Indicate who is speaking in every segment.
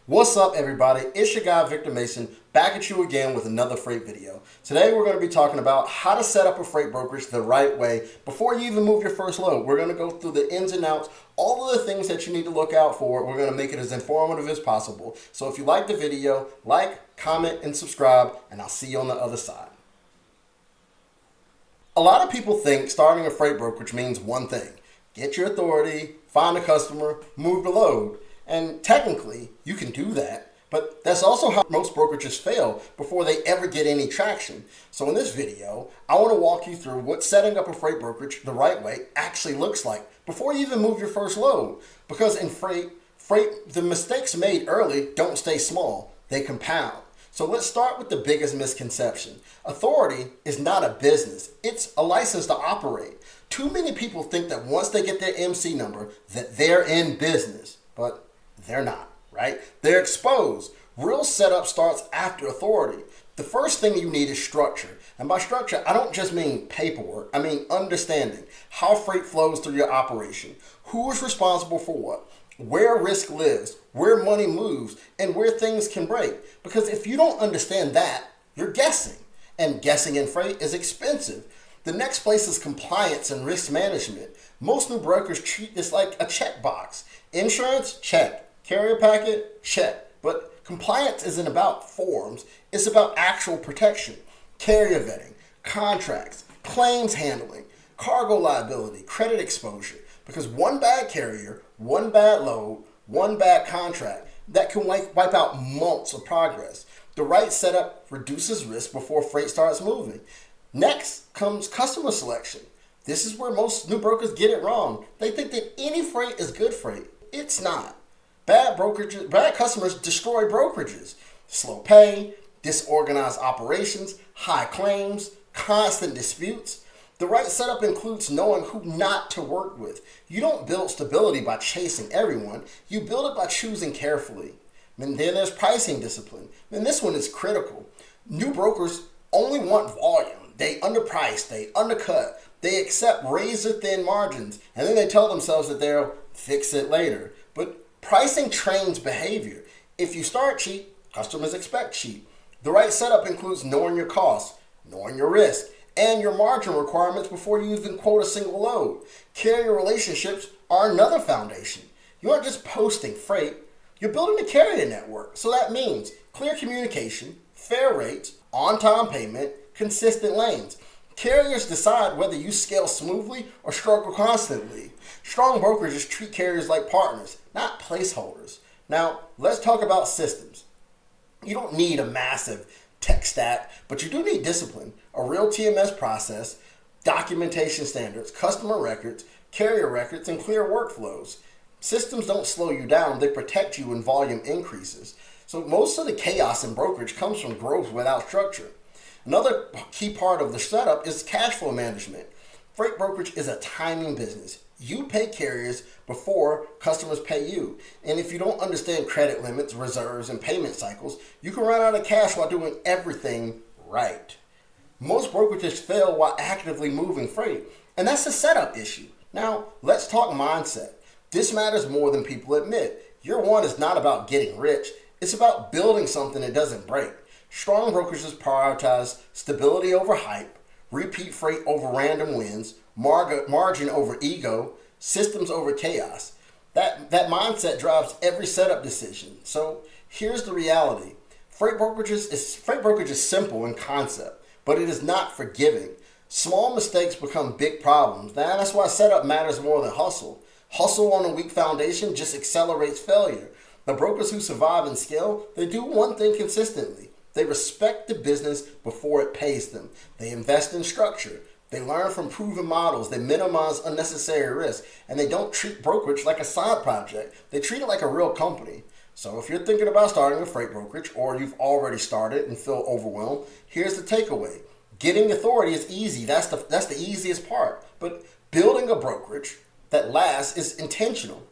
Speaker 1: What's up, everybody? It's your guy Victor Mason, back at you again with another freight video. Today we're going to be talking about how to set up a freight brokerage the right way before you even move your first load. We're going to go through the ins and outs, all of the things that you need to look out for. We're going to make it as informative as possible. So if you like the video, like, comment, and subscribe, and I'll see you on the other side. A lot of people think starting a freight brokerage means one thing: get your authority, find a customer, move the load. And technically, you can do that, but that's also how most brokerages fail before they ever get any traction. So in this video, I want to walk you through what setting up a freight brokerage the right way actually looks like before you even move your first load. Because in freight, the mistakes made early don't stay small, they compound. So let's start with the biggest misconception. Authority is not a business, it's a license to operate. Too many people think that once they get their MC number, that they're in business, but they're not, right? They're exposed. Real setup starts after authority. The first thing you need is structure. And by structure, I don't just mean paperwork. I mean understanding how freight flows through your operation, who is responsible for what, where risk lives, where money moves, and where things can break. Because if you don't understand that, you're guessing. And guessing in freight is expensive. The next place is compliance and risk management. Most new brokers treat this like a checkbox. Insurance? Check. Carrier packet? Check. But compliance isn't about forms. It's about actual protection. Carrier vetting, contracts, claims handling, cargo liability, credit exposure. Because one bad carrier, one bad load, one bad contract, that can wipe out months of progress. The right setup reduces risk before freight starts moving. Next comes customer selection. This is where most new brokers get it wrong. They think that any freight is good freight. It's not. Bad customers destroy brokerages. Slow pay, disorganized operations, high claims, constant disputes. The right setup includes knowing who not to work with. You don't build stability by chasing everyone. You build it by choosing carefully. And then there's pricing discipline. And this one is critical. New brokers only want volume. They underprice, they undercut, they accept razor-thin margins, and then they tell themselves that they'll fix it later. But pricing trains behavior. If you start cheap, customers expect cheap. The right setup includes knowing your costs, knowing your risk, and your margin requirements before you even quote a single load. Carrier relationships are another foundation. You aren't just posting freight, you're building a carrier network. So that means clear communication, fair rates, on-time payment, consistent lanes. Carriers decide whether you scale smoothly or struggle constantly. Strong brokerages treat carriers like partners, not placeholders. Now, let's talk about systems. You don't need a massive tech stack, but you do need discipline, a real TMS process, documentation standards, customer records, carrier records, and clear workflows. Systems don't slow you down, they protect you when volume increases. So most of the chaos in brokerage comes from growth without structure. Another key part of the setup is cash flow management. Freight brokerage is a timing business. You pay carriers before customers pay you. And if you don't understand credit limits, reserves, and payment cycles, you can run out of cash while doing everything right. Most brokerages fail while actively moving freight, and that's a setup issue. Now, let's talk mindset. This matters more than people admit. Year one is not about getting rich. It's about building something that doesn't break. Strong brokerages prioritize stability over hype, repeat freight over random wins, margin over ego, systems over chaos. That mindset drives every setup decision. So here's the reality. Freight brokerage is simple in concept, but it is not forgiving. Small mistakes become big problems. Now, that's why setup matters more than hustle. Hustle on a weak foundation just accelerates failure. The brokers who survive and scale, they do one thing consistently. They respect the business before it pays them. They invest in structure. They learn from proven models. They minimize unnecessary risk. And they don't treat brokerage like a side project. They treat it like a real company. So if you're thinking about starting a freight brokerage, or you've already started and feel overwhelmed, here's the takeaway. Getting authority is easy. That's the easiest part. But building a brokerage that lasts is intentional.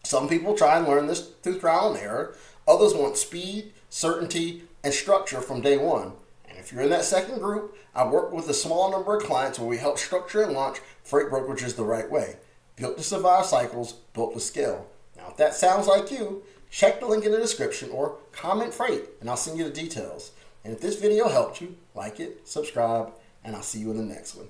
Speaker 1: Some people try and learn this through trial and error. Others want speed, certainty, and structure from day one. And if you're in that second group, I work with a small number of clients where we help structure and launch freight brokerages the right way. Built to survive cycles, built to scale. Now, if that sounds like you, check the link in the description or comment freight and I'll send you the details. And if this video helped you, like it, subscribe, and I'll see you in the next one.